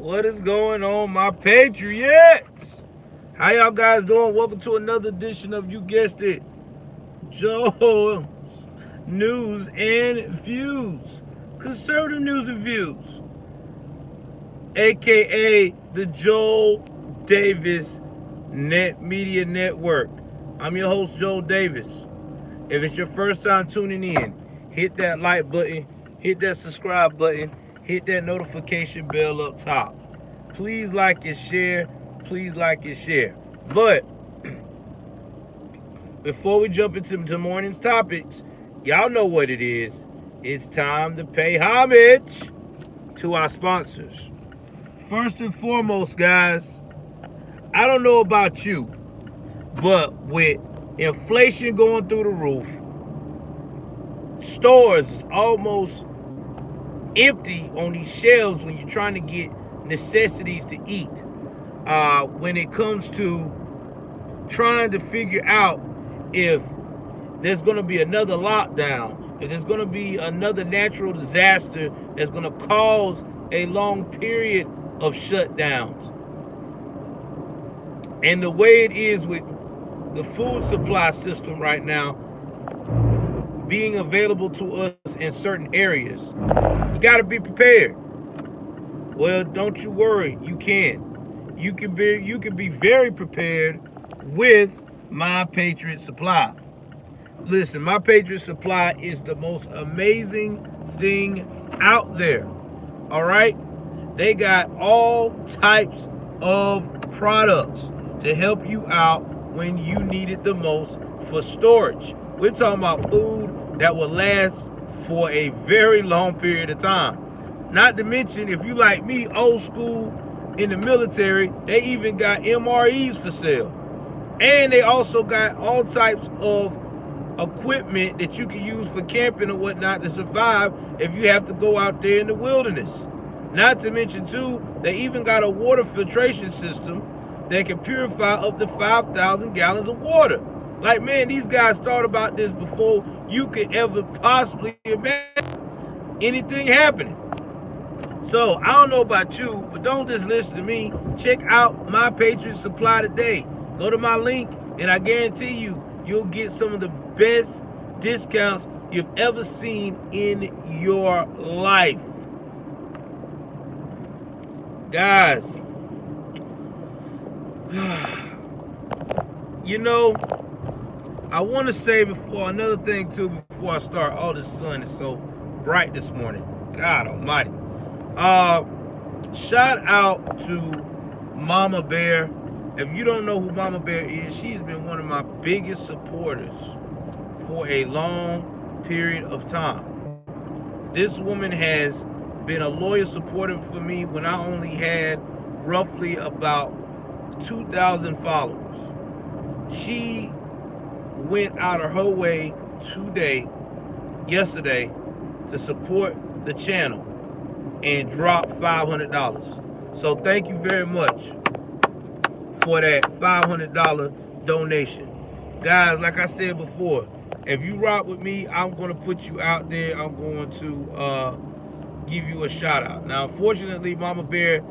What is going on, my Patriots? How y'all guys doing? Welcome to another edition of, you guessed it, Joe's News and Views. Conservative News and Views, aka the Joel Davis Net Media Network. I'm your host, Joel Davis. If it's your first time tuning in, hit that like button, hit that subscribe button, hit that notification bell up top. Please like and share. Please like and share. But before we jump into the morning's topics, y'all know what it is. It's time to pay homage to our sponsors. First and foremost, guys, I don't know about you, but with inflation going through the roof, stores almost empty on these shelves when you're trying to get necessities to eat. When it comes to trying to figure out if there's going to be another lockdown, if there's going to be another natural disaster that's going to cause a long period of shutdowns. And the way it is with the food supply system right now being available to us in certain areas, you got to be prepared. Well, don't you worry, you can. You can be very prepared with My Patriot Supply. Listen, My Patriot Supply is the most amazing thing out there. All right? They got all types of products to help you out when you need it the most for storage. We're talking about food that will last for a very long period of time. Not to mention, if you like me, old school in the military, they even got MREs for sale. And they also got all types of equipment that you can use for camping or whatnot to survive if you have to go out there in the wilderness. Not to mention, too, they even got a water filtration system that can purify up to 5,000 gallons of water. Like, man, these guys thought about this before you could ever possibly imagine anything happening. So, I don't know about you, but don't just listen to me. Check out My Patriot Supply today. Go to my link, and I guarantee you, you'll get some of the best discounts you've ever seen in your life. Guys, you know, I want to say before another thing too before I start. Oh, the sun is so bright this morning. God almighty. Shout out to Mama Bear. If you don't know who Mama Bear is, she's been one of my biggest supporters for a long period of time. This woman has been a loyal supporter for me when I only had roughly about 2,000 followers. She went out of her way yesterday, to support the channel and drop $500. So thank you very much for that $500 donation. Guys, like I said before, if you rock with me, I'm going to put you out there. I'm going to give you a shout out. Now, unfortunately, Mama Bear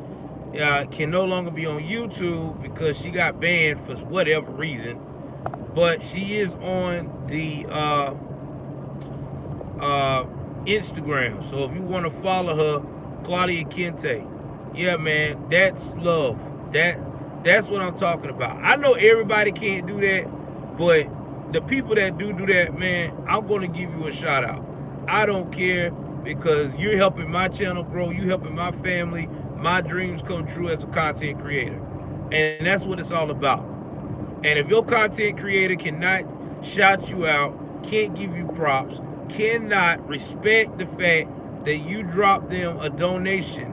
can no longer be on YouTube because she got banned for whatever reason. But she is on the Instagram. So if you want to follow her, Claudia Kente. Yeah, man, that's love. That's what I'm talking about. I know everybody can't do that, but the people that do that, man, I'm going to give you a shout out. I don't care, because you're helping my channel grow. You're helping my family, my dreams come true as a content creator. And that's what it's all about. And if your content creator cannot shout you out, can't give you props, cannot respect the fact that you drop them a donation,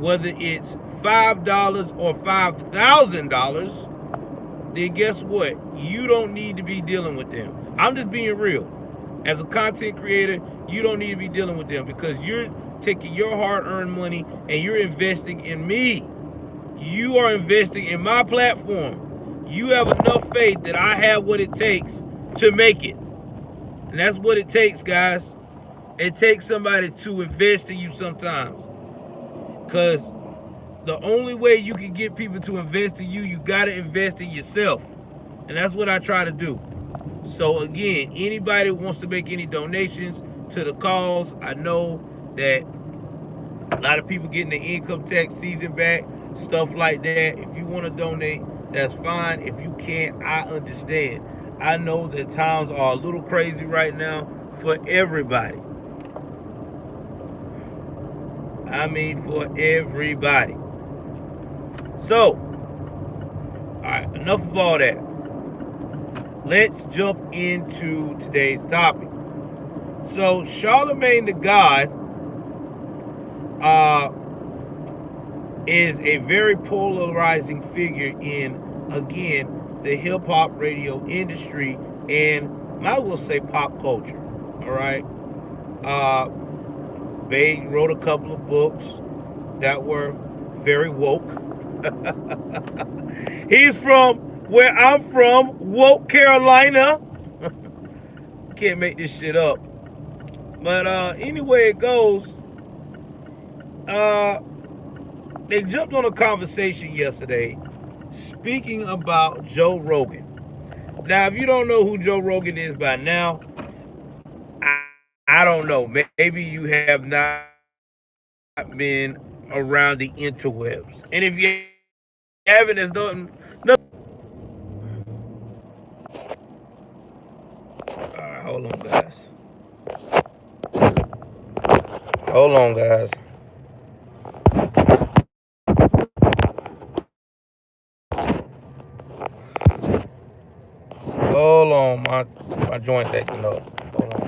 whether it's $5 or $5,000, then guess what? You don't need to be dealing with them. I'm just being real. As a content creator, you don't need to be dealing with them, because you're taking your hard-earned money and you're investing in me. You are investing in my platform. You have enough faith that I have what it takes to make it. And that's what it takes, guys. It takes somebody to invest in you sometimes. Because the only way you can get people to invest in you, you got to invest in yourself. And that's what I try to do. So again, anybody who wants to make any donations to the cause, I know that a lot of people getting the income tax season back, stuff like that. If you want to donate, that's fine. If you can't, I understand. I know that times are a little crazy right now for everybody. I mean, for everybody. So, all right, enough of all that. Let's jump into today's topic. So, Charlamangethegod is a very polarizing figure in, again, the hip-hop radio industry and I will say pop culture. All right. They wrote a couple of books that were very woke. He's from where I'm from, woke Carolina. Can't make this shit up. But anyway it goes, they jumped on a conversation yesterday speaking about Joe Rogan. Now, if you don't know who Joe Rogan is by now, I don't know. Maybe you have not been around the interwebs. And if you haven't, there's nothing. Hold on, guys. Hold on, guys. Hold on, my joint's acting up. Hold on.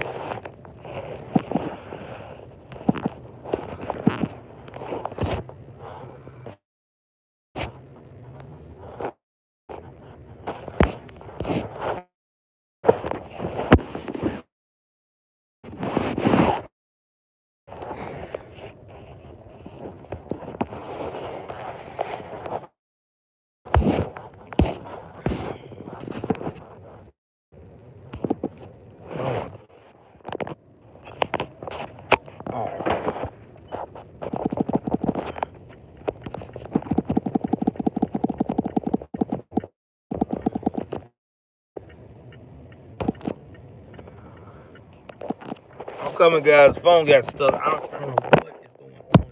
I'm coming, guys. Phone got stuck. I don't know what is going on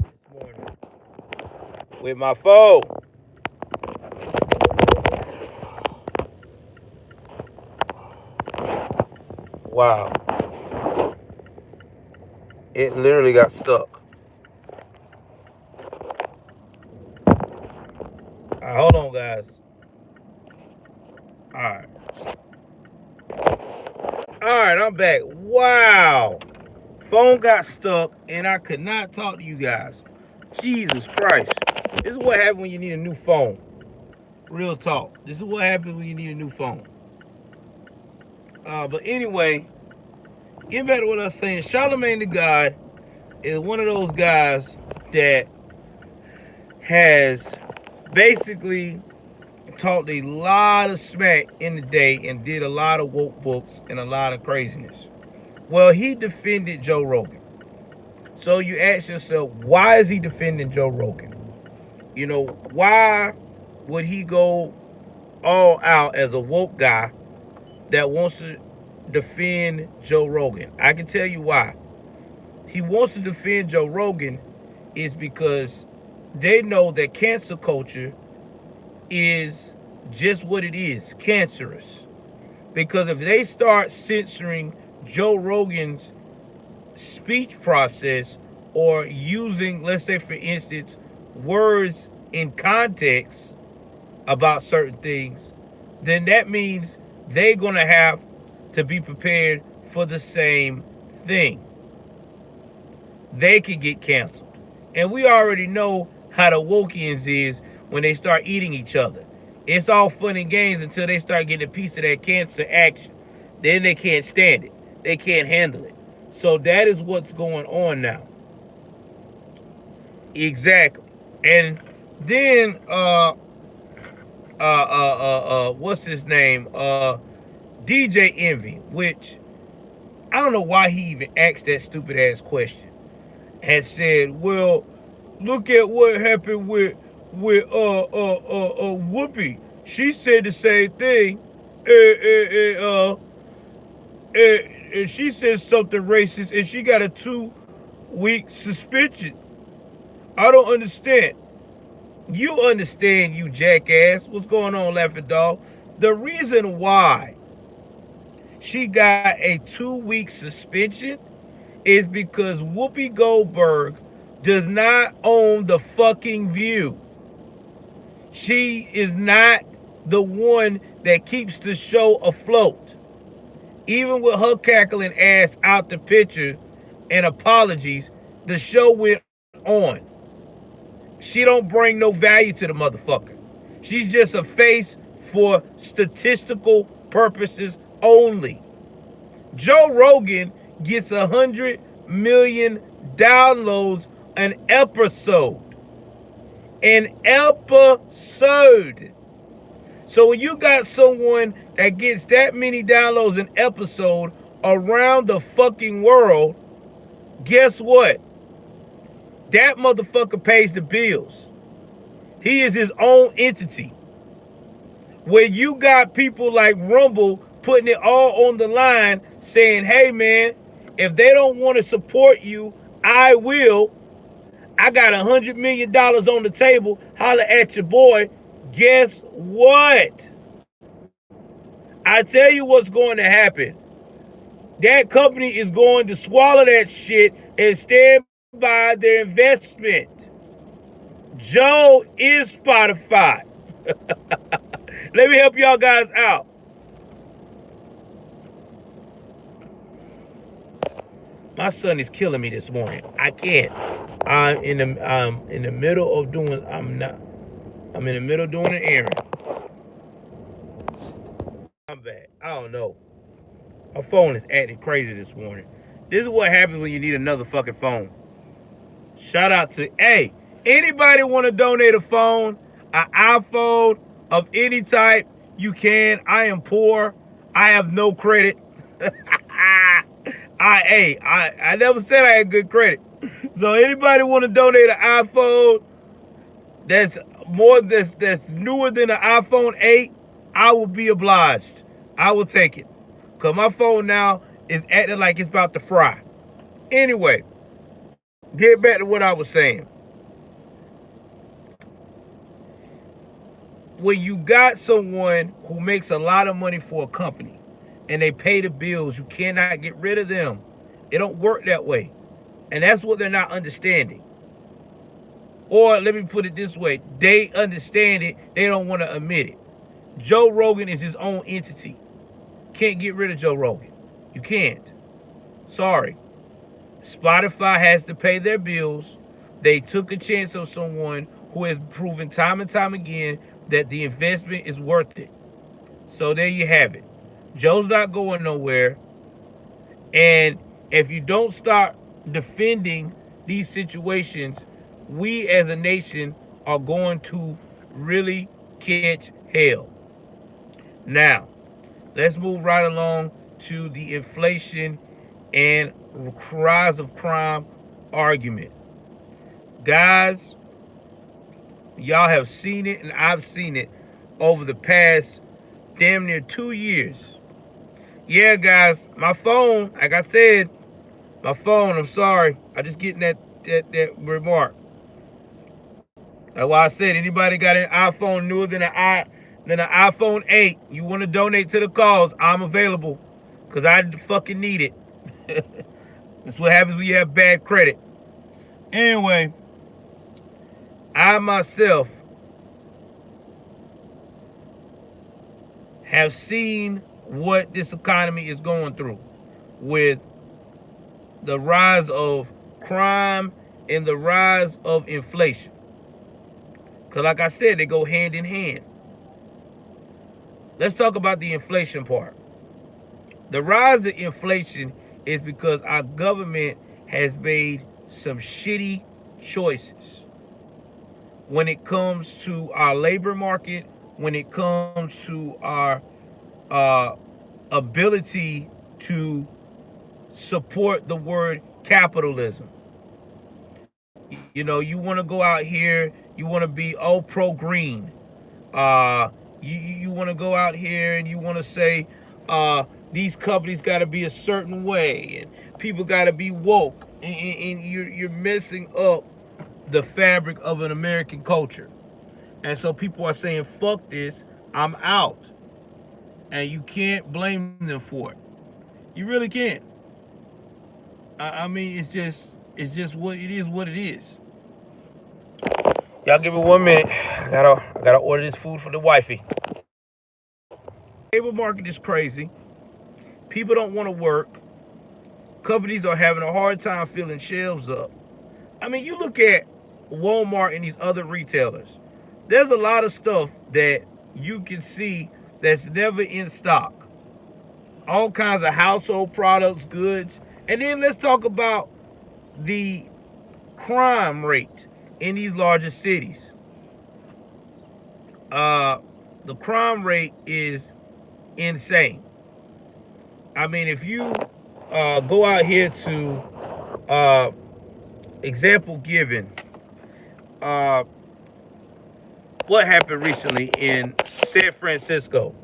this morning with my phone. Wow. It literally got stuck. Right, hold on, guys. Alright. Alright, I'm back. Wow. Phone got stuck and I could not talk to you guys. Jesus Christ. This is what happens when you need a new phone. Real talk. This is what happens when you need a new phone. But anyway, getting back to what I was saying, Charlamangethegod is one of those guys that has basically talked a lot of smack in the day and did a lot of woke books and a lot of craziness. Well, he defended Joe Rogan. So you ask yourself, why is he defending Joe Rogan? You know, why would he go all out as a woke guy that wants to defend Joe Rogan? I can tell you why. He wants to defend Joe Rogan is because they know that cancel culture is just what it is, cancerous. Because if they start censoring Joe Rogan's speech process or using, let's say for instance, words in context about certain things, then that means they're going to have to be prepared for the same thing. They could get canceled. And we already know how the Wokians is when they start eating each other. It's all fun and games until they start getting a piece of that cancer action. Then they can't stand it. They can't handle it. So that is what's going on now. Exactly. And then what's his name? DJ Envy, which I don't know why he even asked that stupid ass question. Had said, well, Look at what happened with Whoopi. She said the same thing. And, and she said something racist, and she got a 2-week suspension. I don't understand. You understand, you jackass. What's going on, Laughing Dog? The reason why she got a 2-week suspension is because Whoopi Goldberg does not own the fucking View. She is not the one that keeps the show afloat. Even with her cackling ass out the picture and apologies, the show went on. She don't bring no value to the motherfucker. She's just a face for statistical purposes only. Joe Rogan gets 100 million downloads an episode. An episode. So when you got someone that gets that many downloads an episode around the fucking world, guess what? That motherfucker pays the bills. He is his own entity. Where you got people like Rumble putting it all on the line saying, hey man, if they don't want to support you, I will. I got $100 million on the table. Holla at your boy. Guess what? I tell you what's going to happen. That company is going to swallow that shit and stand by their investment. Joe is Spotify. Let me help y'all guys out. My son is killing me this morning. I can't. I'm in the middle of doing an errand. I'm back. I don't know. My phone is acting crazy this morning. This is what happens when you need another fucking phone. Shout out to, hey, anybody want to donate a phone, an iPhone of any type, you can. I am poor. I have no credit. I never said I had good credit. So anybody want to donate an iPhone that's newer than an iPhone 8, I will be obliged. I will take it. Because my phone now is acting like it's about to fry. Anyway, get back to what I was saying. When you got someone who makes a lot of money for a company and they pay the bills, you cannot get rid of them. It don't work that way. And that's what they're not understanding. Or let me put it this way. They understand it. They don't want to admit it. Joe Rogan is his own entity. Can't get rid of Joe Rogan. You can't. Sorry. Spotify has to pay their bills. They took a chance on someone who has proven time and time again that the investment is worth it. So there you have it. Joe's not going nowhere. And if you don't start defending these situations, we as a nation are going to really catch hell. Now, let's move right along to the inflation and rise of crime argument. Guys, y'all have seen it and I've seen it over the past damn near 2 years. Yeah, guys, my phone, like I said, my phone, I'm sorry. I just getting that remark. That's why I said, anybody got an iPhone newer than an iPhone 8, you want to donate to the cause, I'm available. Because I fucking need it. That's what happens when you have bad credit. Anyway, I myself have seen what this economy is going through with the rise of crime and the rise of inflation. Because like I said, they go hand in hand. Let's talk about the inflation part. The rise of inflation is because our government has made some shitty choices when it comes to our labor market, when it comes to our ability to support the word capitalism. You know, you want to go out here, you want to be all pro green. Uh, you want to go out here and you want to say these companies got to be a certain way and people got to be woke, and you're messing up the fabric of an American culture. And so people are saying, "Fuck this, I'm out," and you can't blame them for it. You really can't. I mean, it's just what it is. What it is. Y'all give me 1 minute. I gotta order this food for the wifey. Labor market is crazy. People don't want to work. Companies are having a hard time filling shelves up. I mean, you look at Walmart and these other retailers. There's a lot of stuff that you can see that's never in stock. All kinds of household products, goods. And then let's talk about the crime rate in these larger cities. The crime rate is insane. I mean, if you go out here to example given, what happened recently in San Francisco?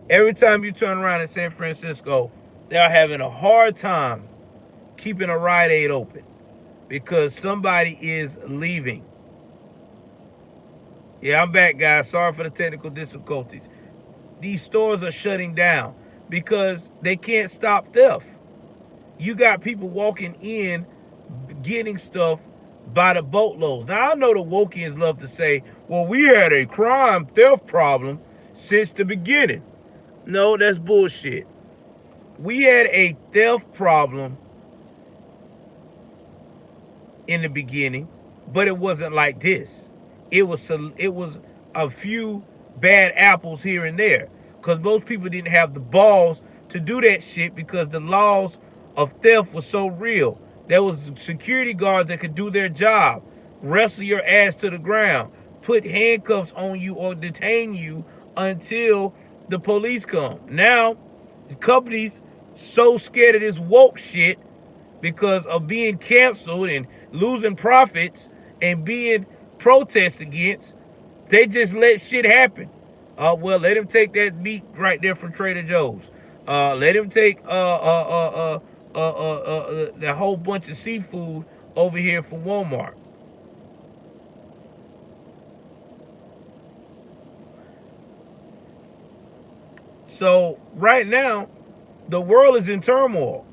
Every time you turn around in San Francisco, they're having a hard time keeping a Rite Aid open because somebody is leaving. Yeah, I'm back, guys. Sorry for the technical difficulties. These stores are shutting down because they can't stop theft. You got people walking in, getting stuff by the boatloads. Now, I know the wokians love to say, well, we had a crime theft problem since the beginning. No, that's bullshit. We had a theft problem in the beginning, but it wasn't like this. It was a few bad apples here and there because most people didn't have the balls to do that shit because the laws of theft were so real. There was security guards that could do their job, wrestle your ass to the ground, put handcuffs on you or detain you until the police come. Now, the companies so scared of this woke shit because of being canceled and losing profits and being protested against, they just let shit happen. Well, let him take that meat right there from Trader Joe's. Let him take that whole bunch of seafood over here from Walmart. So right now, the world is in turmoil.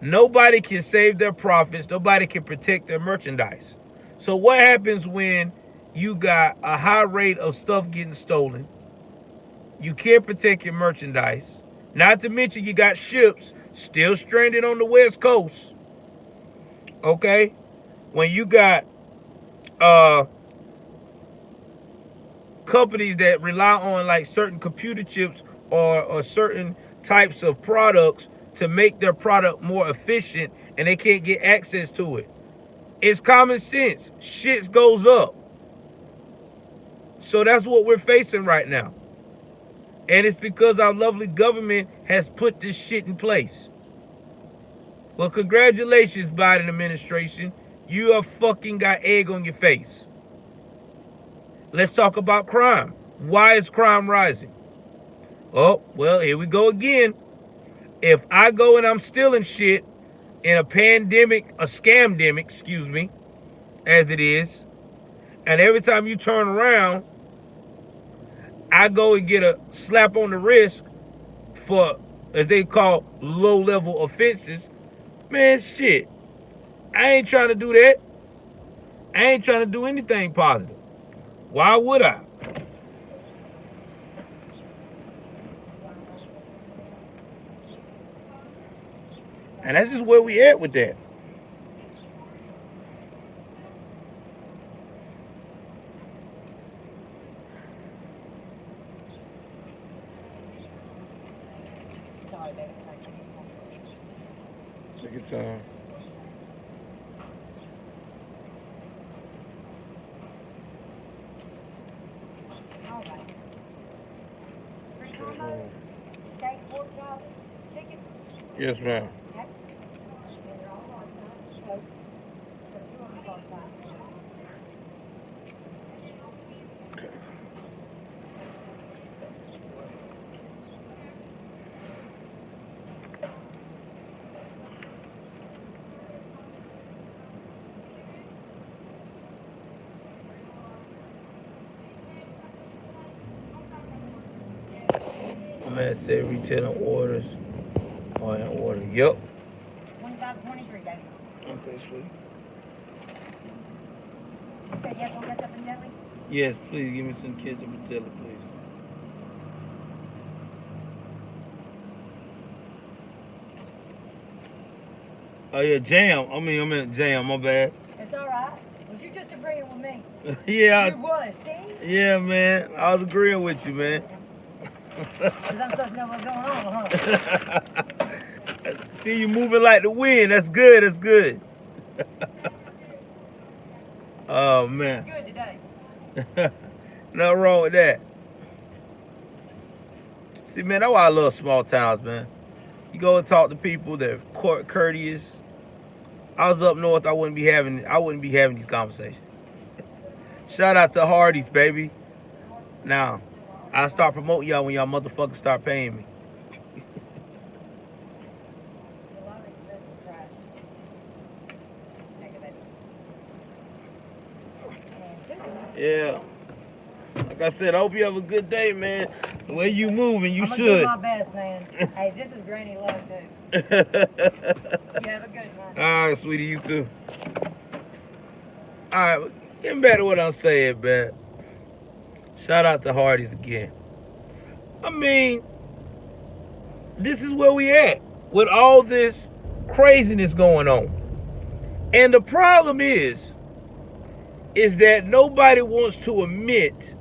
Nobody can save their profits. Nobody can protect their merchandise. So what happens when you got a high rate of stuff getting stolen? You can't protect your merchandise. Not to mention you got ships still stranded on the West Coast. Okay? When you got companies that rely on like certain computer chips or certain types of products to make their product more efficient and they can't get access to it. It's common sense. Shit goes up. So that's what we're facing right now. And it's because our lovely government has put this shit in place. Well, congratulations, Biden administration. You have fucking got egg on your face. Let's talk about crime. Why is crime rising? Oh, well, here we go again. If I go and I'm stealing shit in a pandemic, a scamdemic, excuse me, as it is, and every time you turn around, I go and get a slap on the wrist for, as they call, low-level offenses, man, shit. I ain't trying to do that. I ain't trying to do anything positive. Why would I? And that's just where we at with that. Take your time. Yes, ma'am. man said retailing orders are in order. Yep. 25-23, David. Okay, sweet. You said yes, we'll get up in deli? Yes, please give me some ketchup and jelly, please. Oh yeah, jam. I meant jam. My bad. It's all right. Was you just agreeing with me? Yeah. You was, see? Yeah, man. I was agreeing with you, man. Because I'm supposed to know what's going on, huh? See you moving like the wind. That's good. That's good. Oh man. Good today. Nothing wrong with that. See, man, that's why I love small towns, man. You go and talk to people, they're courteous. I was up north, I wouldn't be having these conversations. Shout out to Hardee's, baby. Now, I'll start promoting y'all when y'all motherfuckers start paying me. Yeah. Like I said, I hope you have a good day, man. The way you moving, you should. I'm gonna do my best, man. Hey, this is Granny Love, too. You have a good one. All right, sweetie, you too. All right, getting back to what I'm saying, man. Shout out to Hardee's again. I mean, this is where we at with all this craziness going on. And the problem is that nobody wants to admit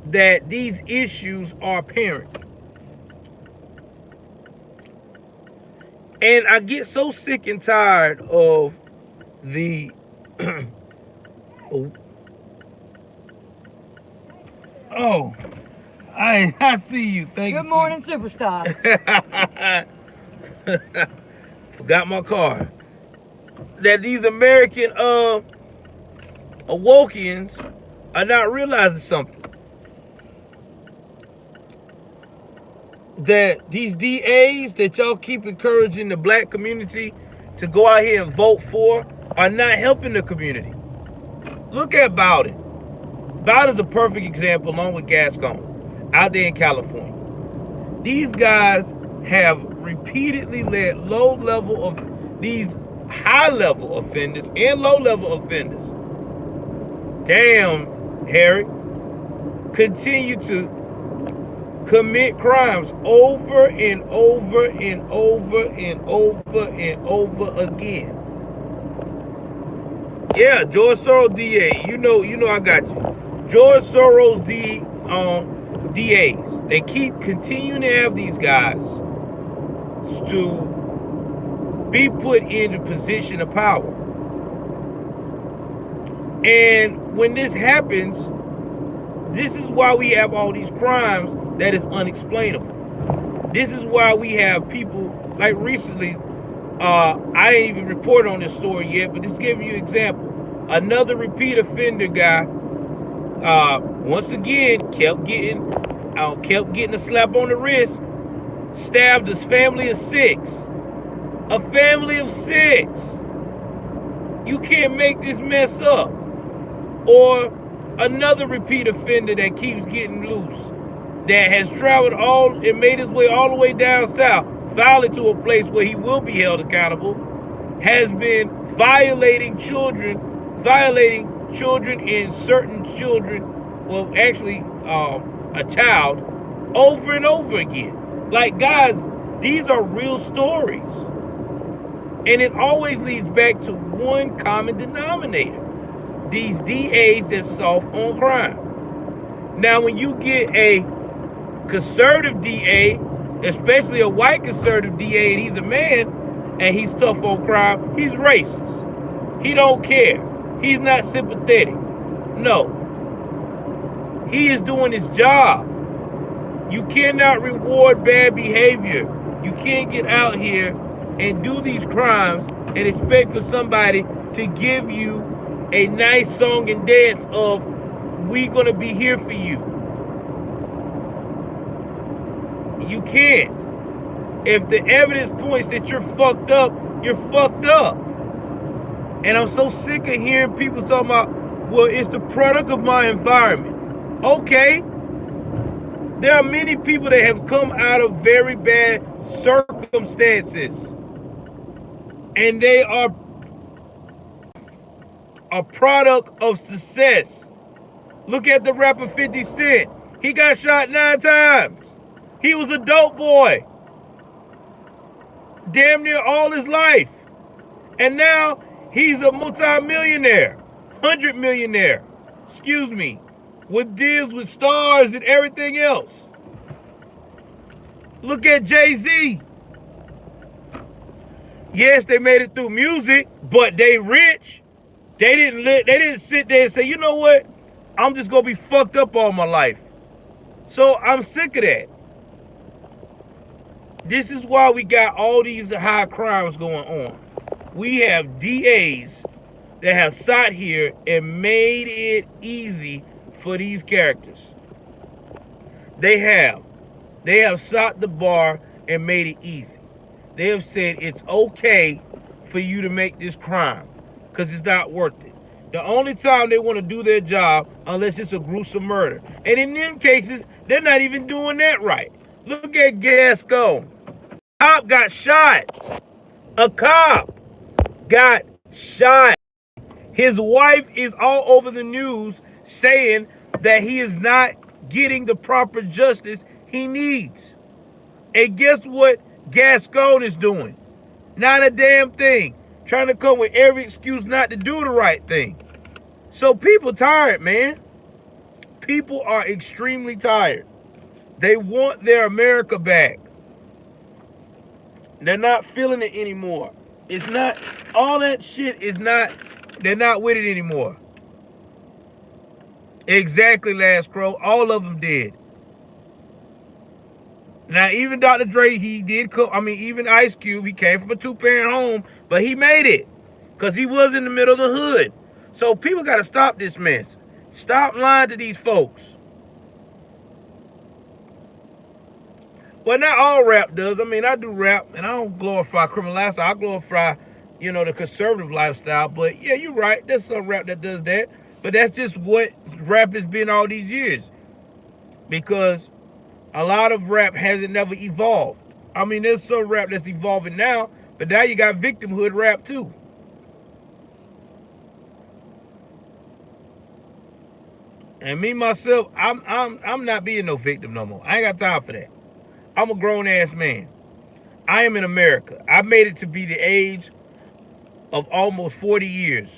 that these issues are apparent. And I get so sick and tired of the oh, I see you. Thank you. Good morning, superstar. Forgot my car. That these American Awokians are not realizing something. That these DAs that y'all keep encouraging the black community to go out here and vote for are not helping the community. Look at Bowden. Bowden's a perfect example, along with Gascon, out there in California. These guys have repeatedly let high-level offenders and low-level offenders, damn, Harry, continue to commit crimes over and over and over and over and over again. Yeah, George Soros DA, you know I got you. George Soros DAs, they keep continuing to have these guys to be put in a position of power. And when this happens, this is why we have all these crimes that is unexplainable. This is why we have people like recently, I ain't even reported on this story yet, but this is giving you an example. Another repeat offender guy, once again, kept getting a slap on the wrist, stabbed his family of 6. A family of 6. You can't make this mess up. Or another repeat offender that keeps getting loose, that has traveled and made his way all the way down south, finally to a place where he will be held accountable, has been violating children and certain children, well, actually, a child, over and over again. Like, guys, these are real stories. And it always leads back to one common denominator. These DAs that soft on crime. Now, when you get a conservative DA, especially a white conservative DA, and he's a man, and he's tough on crime, he's racist. He don't care. He's not sympathetic. No. He is doing his job. You cannot reward bad behavior. You can't get out here and do these crimes and expect for somebody to give you a nice song and dance of, we gonna be here for you. You can't. If the evidence points that you're fucked up, you're fucked up. And I'm so sick of hearing people talking about, well, it's the product of my environment. Okay. There are many people that have come out of very bad circumstances, and they are a product of success. Look at the rapper 50 Cent. He got shot 9 times. He was a dope boy damn near all his life. And now he's a multi-millionaire, 100-millionaire, excuse me, with deals with stars and everything else. Look at Jay-Z. Yes, they made it through music, but they rich. They didn't sit there and say, you know what? I'm just gonna be fucked up all my life. So I'm sick of that. This is why we got all these high crimes going on. We have DAs that have sat here and made it easy for these characters. They have sat the bar and made it easy. They have said it's okay for you to make this crime because it's not worth it. The only time they want to do their job unless it's a gruesome murder. And in them cases, they're not even doing that right. Look at Gascon. A cop got shot. A cop got shot. His wife is all over the news saying that he is not getting the proper justice he needs. And guess what Gascon is doing? Not a damn thing. Trying to come with every excuse not to do the right thing. So people tired, man. People are extremely tired. They want their America back. They're not feeling it anymore. It's not, all that shit is not, they're not with it anymore. Exactly, Last Crow. All of them did. Now, even Dr. Dre, he did come, even Ice Cube, he came from a 2-parent home, but he made it. Because he was in the middle of the hood. So people got to stop this mess. Stop lying to these folks. Well, not all rap does. I do rap, and I don't glorify criminal lifestyle. I glorify, the conservative lifestyle. But, yeah, you're right. There's some rap that does that. But that's just what rap has been all these years. Because a lot of rap hasn't never evolved. There's some rap that's evolving now, but now you got victimhood rap, too. And me, myself, I'm not being no victim no more. I ain't got time for that. I'm a grown-ass man. I am in America. I made it to be the age of almost 40 years.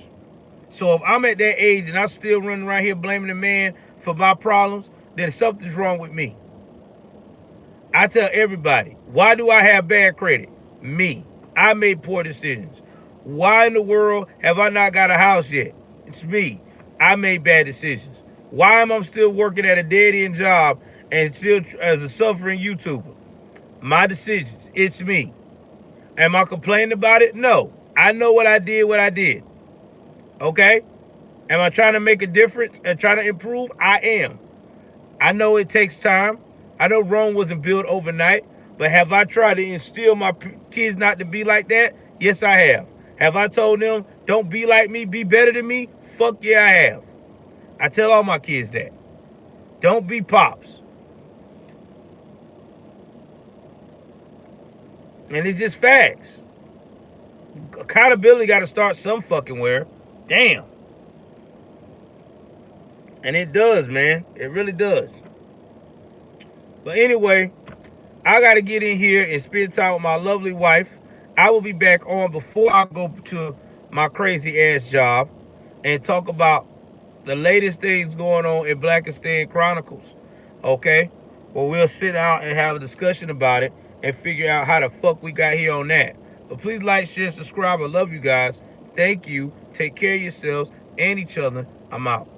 So if I'm at that age and I'm still running around here blaming the man for my problems, then something's wrong with me. I tell everybody, why do I have bad credit? Me. I made poor decisions. Why in the world have I not got a house yet? It's me. I made bad decisions. Why am I still working at a dead-end job and still as a suffering YouTuber? My decisions. It's me. Am I complaining about it? No. I know what I did. Okay? Am I trying to make a difference and trying to improve? I am. I know it takes time. I know Rome wasn't built overnight, but have I tried to instill my kids not to be like that? Yes, I have. Have I told them, don't be like me, be better than me? Fuck yeah, I have. I tell all my kids that. Don't be pops. And it's just facts. Accountability got to start some fucking where. Damn. And it does, man. It really does. But anyway, I got to get in here and spend time with my lovely wife. I will be back on before I go to my crazy ass job and talk about the latest things going on in Blackistan Chronicles. Okay? Well, we'll sit down and have a discussion about it and figure out how the fuck we got here on that. But please like, share, subscribe. I love you guys. Thank you. Take care of yourselves and each other. I'm out.